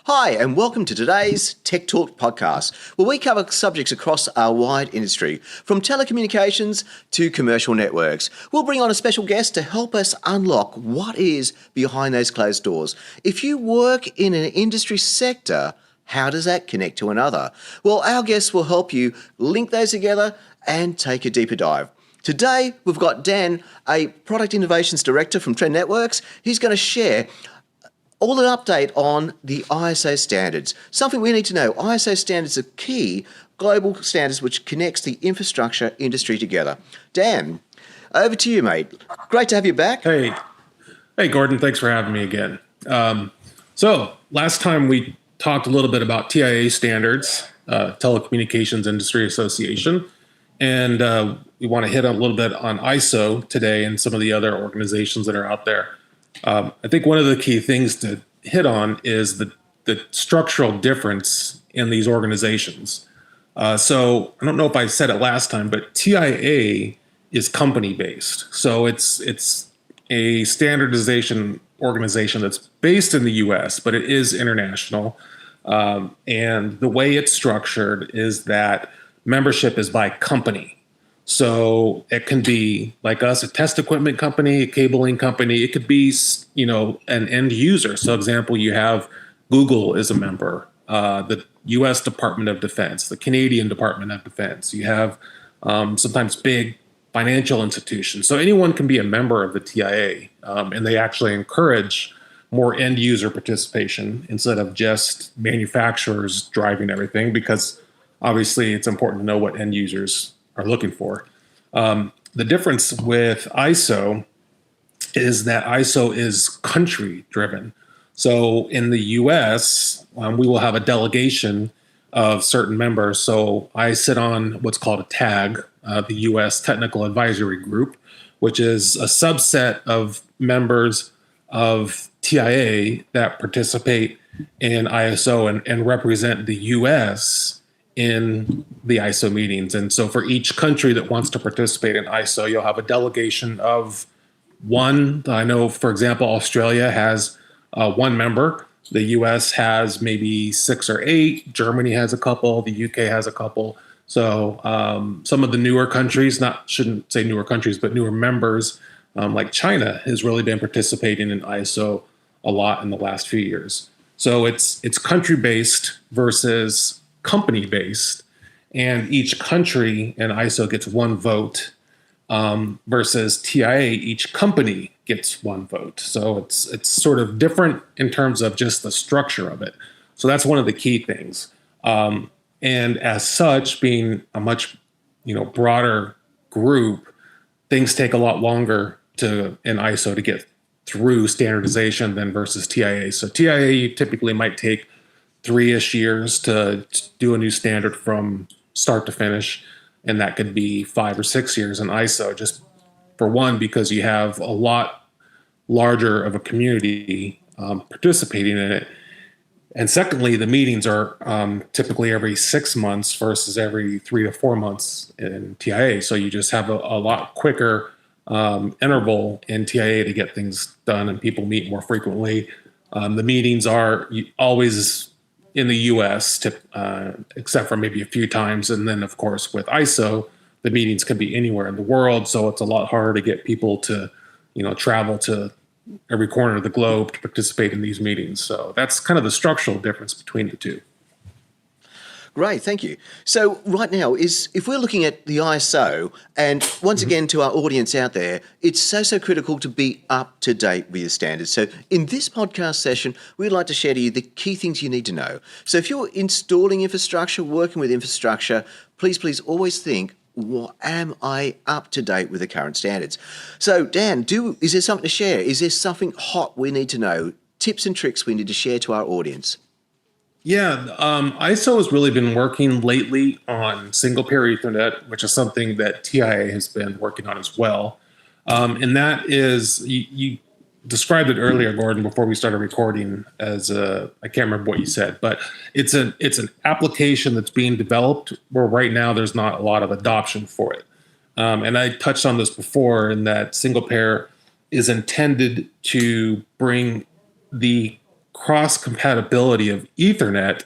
Hi, and welcome to today's Tech Talk podcast, where we cover subjects across our wide industry, from telecommunications to commercial networks. We'll bring on a special guest to help us unlock what is behind those closed doors. If you work in an industry sector, how does that connect to another? Well, our guests will help you link those together and take a deeper dive. Today, we've got Dan, a Product Innovations Director from Trend Networks. He's going to share all an update on the ISO standards. Something we need to know. ISO standards are key global standards which connects the infrastructure industry together. Dan, over to you, mate. Great to have you back. Hey, Gordon. Thanks for having me again. So last time we talked a little bit about TIA standards, Telecommunications Industry Association, and we want to hit a little bit on ISO today and some of the other organizations that are out there. I think one of the key things to hit on is the structural difference in these organizations. So I don't know if I said it last time, but TIA is company-based. So it's a standardization organization that's based in the U.S., but it is international. And the way it's structured is that membership is by company. So it can be like us, a test equipment company, a cabling company. It could be, an end user. So example, you have Google is a member, the U.S. Department of Defense, the Canadian Department of Defense. You have sometimes big financial institutions. So anyone can be a member of the TIA, and they actually encourage more end user participation instead of just manufacturers driving everything, because obviously it's important to know what end users are looking for. The difference with ISO is that ISO is country driven. So in the US, we will have a delegation of certain members. So I sit on what's called a TAG, the US Technical Advisory Group, which is a subset of members of TIA that participate in ISO and represent the US in the ISO meetings. And so for each country that wants to participate in ISO, you'll have a delegation of one. I know, for example, Australia has one member. The US has maybe 6 or 8. Germany has a couple. The UK has a couple. So some of the newer countries, shouldn't say newer countries, but newer members, like China, has really been participating in ISO a lot in the last few years. So it's country-based versus company-based, and each country in ISO gets one vote, versus TIA, each company gets one vote. So it's sort of different in terms of just the structure of it. So that's one of the key things. And as such, being a much broader group, things take a lot longer in ISO to get through standardization than versus TIA. So TIA, you typically might take 3-ish years to do a new standard from start to finish. And that could be 5 or 6 years in ISO, just for one, because you have a lot larger of a community participating in it. And secondly, the meetings are typically every 6 months versus every 3 to 4 months in TIA. So you just have a lot quicker interval in TIA to get things done, and people meet more frequently. The meetings are always in the US, except for maybe a few times. And then, of course, with ISO, the meetings can be anywhere in the world. So it's a lot harder to get people to, travel to every corner of the globe to participate in these meetings. So that's kind of the structural difference between the two. Great, thank you. So right now, if we're looking at the ISO, and once again to our audience out there, it's so critical to be up to date with your standards. So in this podcast session, we'd like to share to you the key things you need to know. So if you're installing infrastructure, working with infrastructure, please always think, am I up to date with the current standards? So Dan, is there something to share? Is there something hot we need to know? Tips and tricks we need to share to our audience? Yeah, ISO has really been working lately on single pair Ethernet, which is something that TIA has been working on as well. And that is, you described it earlier, Gordon, before we started recording as I can't remember what you said, but it's an application that's being developed where right now there's not a lot of adoption for it. And I touched on this before, in that single pair is intended to bring the cross compatibility of Ethernet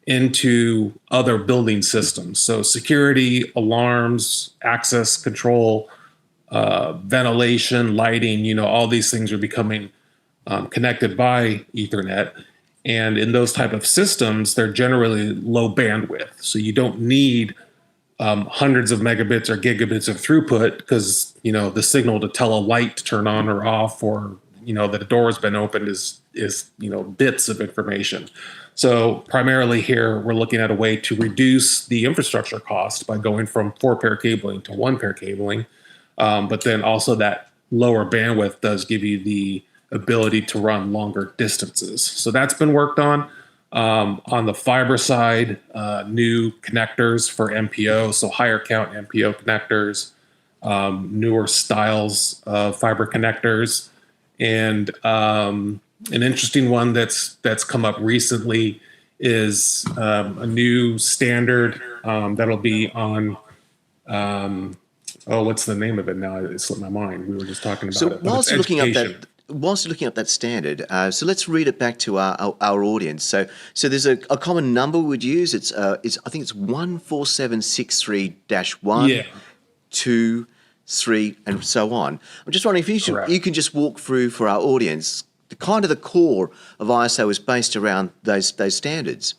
into other building systems. So security, alarms, access control, ventilation, lighting, all these things are becoming connected by Ethernet. And in those type of systems, they're generally low bandwidth. So you don't need hundreds of megabits or gigabits of throughput because, the signal to tell a light to turn on or off, or, that a door has been opened is bits of information. So primarily here, we're looking at a way to reduce the infrastructure cost by going from 4-pair cabling to 1-pair cabling. But then also that lower bandwidth does give you the ability to run longer distances. So that's been worked on. On the fiber side, new connectors for MPO, so higher count MPO connectors, newer styles of fiber connectors, and an interesting one that's come up recently is a new standard that'll be on. What's the name of it now? It slipped my mind. We were just talking about it. Whilst you're looking up that standard, so let's read it back to our audience. So there's a common number we'd use. It's I think it's 14763-1, Yeah. 2, 3, and so on. I'm just wondering if you can just walk through for our audience the kind of the core of ISO is based around those standards.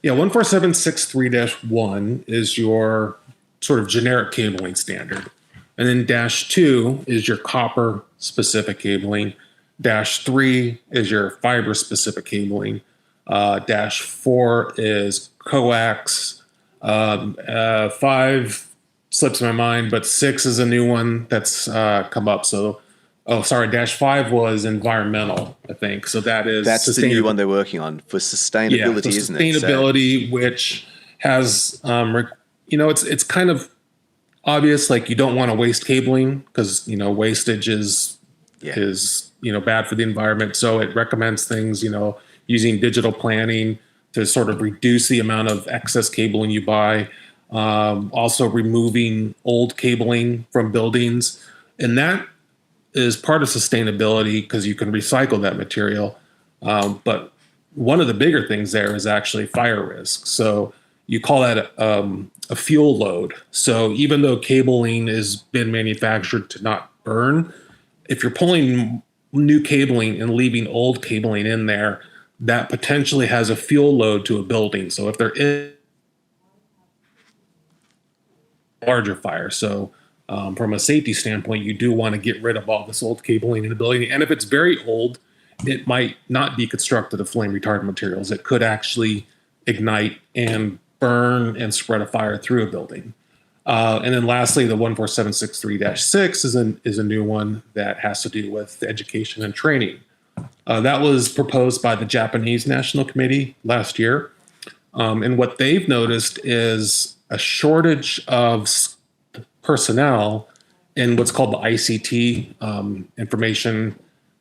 Yeah, 14763-1 is your sort of generic cabling standard. And then -2 is your copper specific cabling. -3 is your fiber specific cabling. -4 is coax. 5 slips my mind, but 6 is a new one that's come up. So, -5 was environmental, I think. So that's the new one they're working on for sustainability, isn't it? Sustainability, which has, it's kind of obvious, like you don't want to waste cabling because, wastage is bad for the environment. So it recommends things, using digital planning to sort of reduce the amount of excess cabling you buy. Also removing old cabling from buildings. And that is part of sustainability because you can recycle that material. But one of the bigger things there is actually fire risk. So you call that a fuel load. So even though cabling has been manufactured to not burn, if you're pulling new cabling and leaving old cabling in there, that potentially has a fuel load to a building. So if there is larger fire. So from a safety standpoint, you do want to get rid of all this old cabling in the building. And if it's very old, it might not be constructed of flame retardant materials. It could actually ignite and burn and spread a fire through a building. And then lastly, the 14763-6 is a new one that has to do with education and training. That was proposed by the Japanese National Committee last year. And what they've noticed is a shortage of personnel in what's called the ICT, information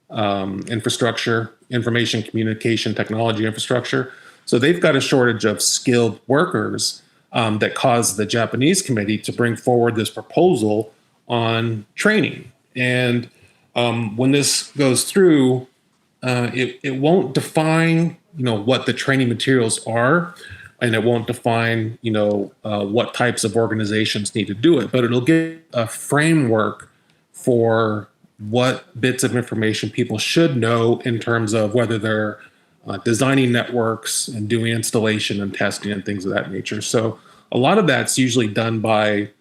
infrastructure, information communication technology infrastructure. So they've got a shortage of skilled workers that caused the Japanese committee to bring forward this proposal on training. And when this goes through, it won't define, what the training materials are, and it won't define, what types of organizations need to do it, but it'll give a framework for what bits of information people should know in terms of whether they're designing networks and doing installation and testing and things of that nature. So a lot of that's usually done by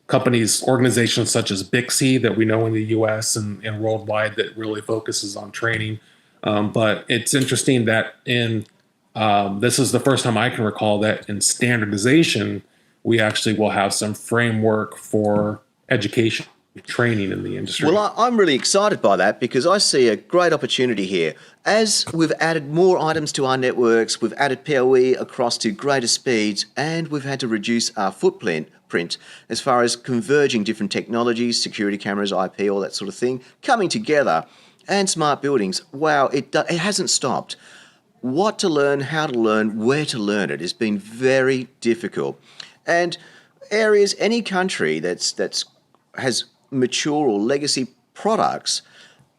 companies, organizations such as Bixby that we know in the US and worldwide that really focuses on training. But it's interesting that this is the first time I can recall that in standardization, we actually will have some framework for education training in the industry. Well, I'm really excited by that because I see a great opportunity here. As we've added more items to our networks, we've added PoE across to greater speeds, and we've had to reduce our footprint as far as converging different technologies, security cameras, IP, all that sort of thing, coming together, and smart buildings. Wow, it hasn't stopped. What to learn, how to learn, where to learn it has been very difficult. And areas, any country that's has mature or legacy products,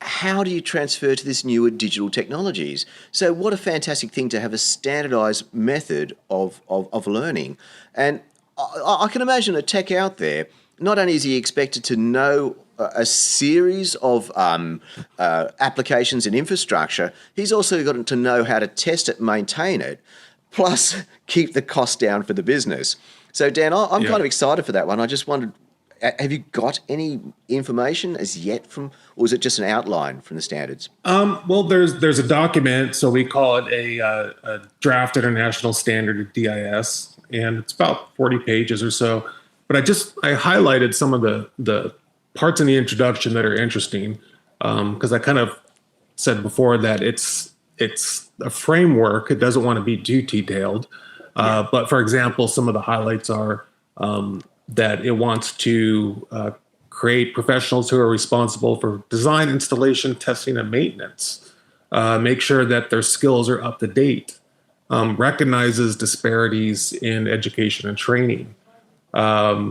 how do you transfer to this newer digital technologies? So what a fantastic thing to have a standardized method of learning. And I can imagine a tech out there, not only is he expected to know a series of applications and infrastructure, he's also got to know how to test it, maintain it, plus keep the cost down for the business. So Dan, I'm Yeah. kind of excited for that one. I just wondered, have you got any information as yet from, or is it just an outline from the standards? Well, there's a document, so we call it a draft international standard, DIS, and it's about 40 pages or so. But I highlighted some of the parts in the introduction that are interesting, because I kind of said before that it's a framework. It doesn't want to be too detailed. But for example, some of the highlights are that it wants to create professionals who are responsible for design, installation, testing, and maintenance. Make sure that their skills are up to date. Recognizes disparities in education and training.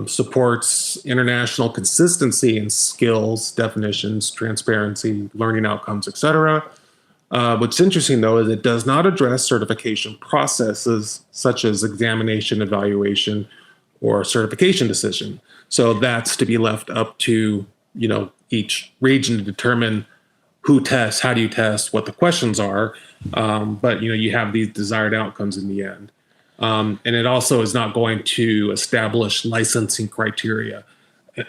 Supports international consistency in skills, definitions, transparency, learning outcomes, etc. What's interesting, though, is it does not address certification processes such as examination, evaluation, or certification decision. So that's to be left up to each region to determine who tests, how do you test, what the questions are. But you have these desired outcomes in the end. And it also is not going to establish licensing criteria.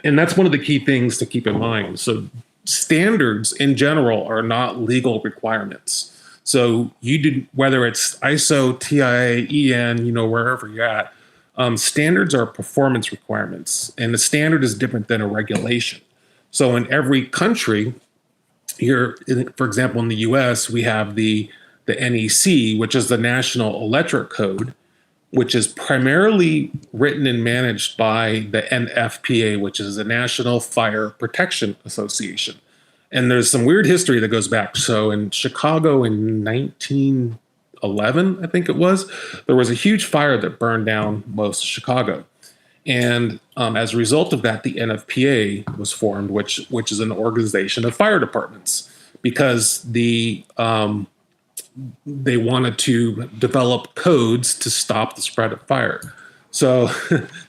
And that's one of the key things to keep in mind. So standards in general are not legal requirements. So whether it's ISO, TIA, EN, wherever you're at, standards are performance requirements, and the standard is different than a regulation. So in every country, for example, in the U.S., we have the NEC, which is the National Electric Code, which is primarily written and managed by the NFPA, which is the National Fire Protection Association. And there's some weird history that goes back. So in Chicago in 1911, I think it was, there was a huge fire that burned down most of Chicago. And as a result of that, the NFPA was formed, which is an organization of fire departments, because they wanted to develop codes to stop the spread of fire. So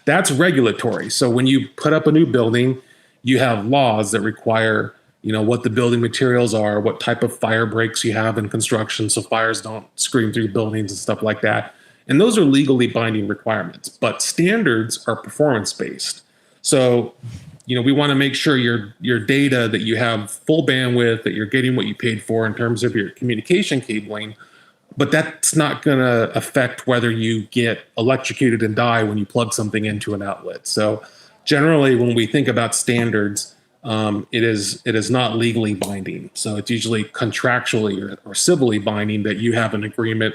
that's regulatory. So when you put up a new building, you have laws that require, what the building materials are, what type of fire breaks you have in construction so fires don't scream through buildings and stuff like that. And those are legally binding requirements. But standards are performance-based. So, we want to make sure your data, that you have full bandwidth, that you're getting what you paid for in terms of your communication cabling. But that's not going to affect whether you get electrocuted and die when you plug something into an outlet. So generally, when we think about standards, it is not legally binding. So it's usually contractually or civilly binding, that you have an agreement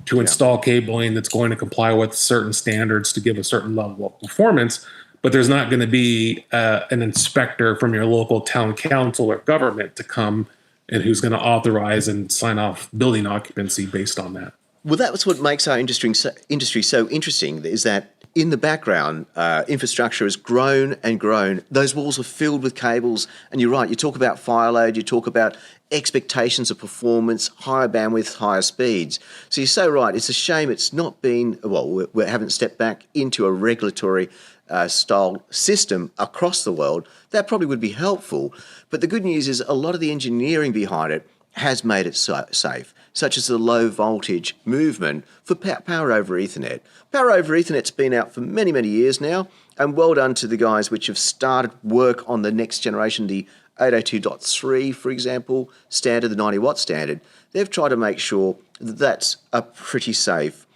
to install cabling that's going to comply with certain standards to give a certain level of performance. But there's not going to be an inspector from your local town council or government to come and who's going to authorize and sign off building occupancy based on that. Well, that's what makes our industry so interesting, is that in the background, infrastructure has grown and grown. Those walls are filled with cables. And you're right, you talk about fire load, you talk about expectations of performance, higher bandwidth, higher speeds. So you're so right. It's a shame it's not been, we haven't stepped back into a regulatory style system across the world. That probably would be helpful. But the good news is a lot of the engineering behind it has made it safe, such as the low voltage movement for power over Ethernet. Power over Ethernet's been out for many, many years now, and well done to the guys which have started work on the next generation, the 802.3, for example, standard, the 90 watt standard. They've tried to make sure that that's a pretty safe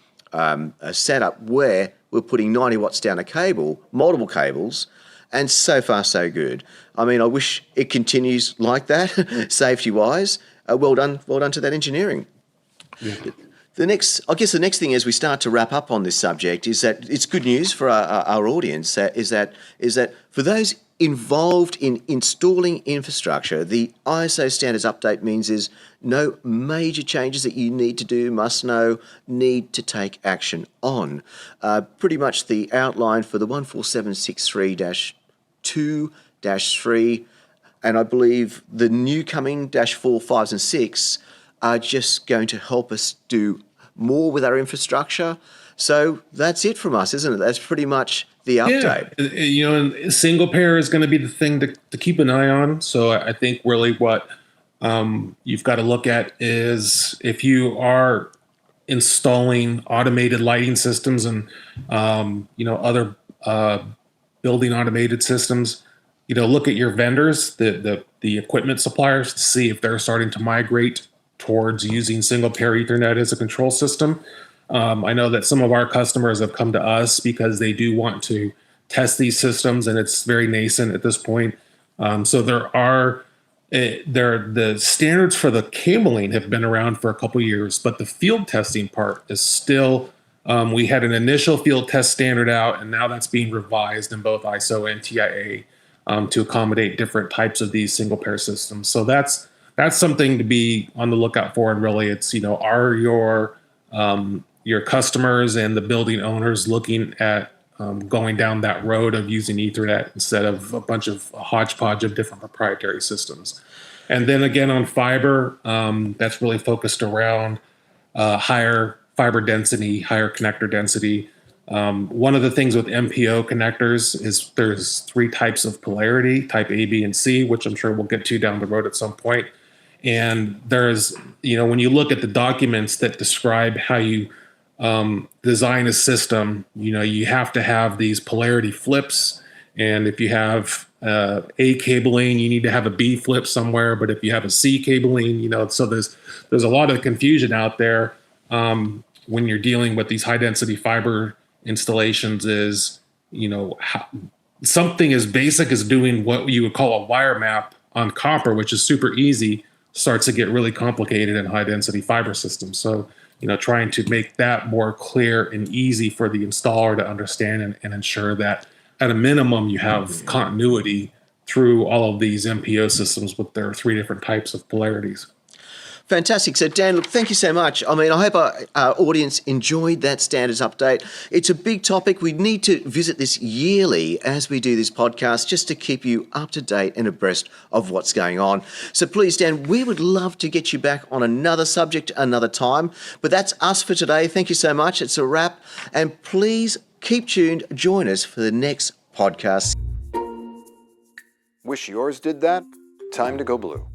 setup where we're putting 90 watts down a cable, multiple cables, and so far so good. I mean, I wish it continues like that, safety-wise. Well done to that engineering. Yeah. The next thing as we start to wrap up on this subject is that it's good news for our audience. Is that for those involved in installing infrastructure, the ISO standards update means is no major changes that you need to do, must know, need to take action on. Pretty much the outline for the 14763-2-3 And I believe the new coming -4, 5s and 6 are just going to help us do more with our infrastructure. So that's it from us, isn't it? That's pretty much the update. Yeah, and single pair is going to be the thing to keep an eye on. So I think really what you've got to look at is if you are installing automated lighting systems and other building automated systems, look at your vendors, the equipment suppliers, to see if they're starting to migrate towards using single pair Ethernet as a control system. I know that some of our customers have come to us because they do want to test these systems, and it's very nascent at this point. So the standards for the cabling have been around for a couple years, but the field testing part is still. We had an initial field test standard out, and now that's being revised in both ISO and TIA to accommodate different types of these single pair systems. So that's something to be on the lookout for. And really, it's are your customers and the building owners looking at going down that road of using Ethernet instead of a hodgepodge of different proprietary systems. And then again on fiber, that's really focused around higher fiber density, higher connector density. One of the things with MPO connectors is there's 3 types of polarity, type A, B, and C, which I'm sure we'll get to down the road at some point. And there's, when you look at the documents that describe how you design a system, you have to have these polarity flips. And if you have A cabling, you need to have a B flip somewhere. But if you have a C cabling, so there's a lot of confusion out there when you're dealing with these high density fiber installations. Is something as basic as doing what you would call a wire map on copper, which is super easy, starts to get really complicated in high density fiber systems. So trying to make that more clear and easy for the installer to understand and ensure that at a minimum you have continuity through all of these MPO systems with their 3 different types of polarities. Fantastic. So, Dan, look, thank you so much. I mean, I hope our audience enjoyed that standards update. It's a big topic. We need to visit this yearly as we do this podcast just to keep you up to date and abreast of what's going on. So please, Dan, we would love to get you back on another subject another time. But that's us for today. Thank you so much. It's a wrap. And please keep tuned. Join us for the next podcast. Wish yours did that? Time to go blue.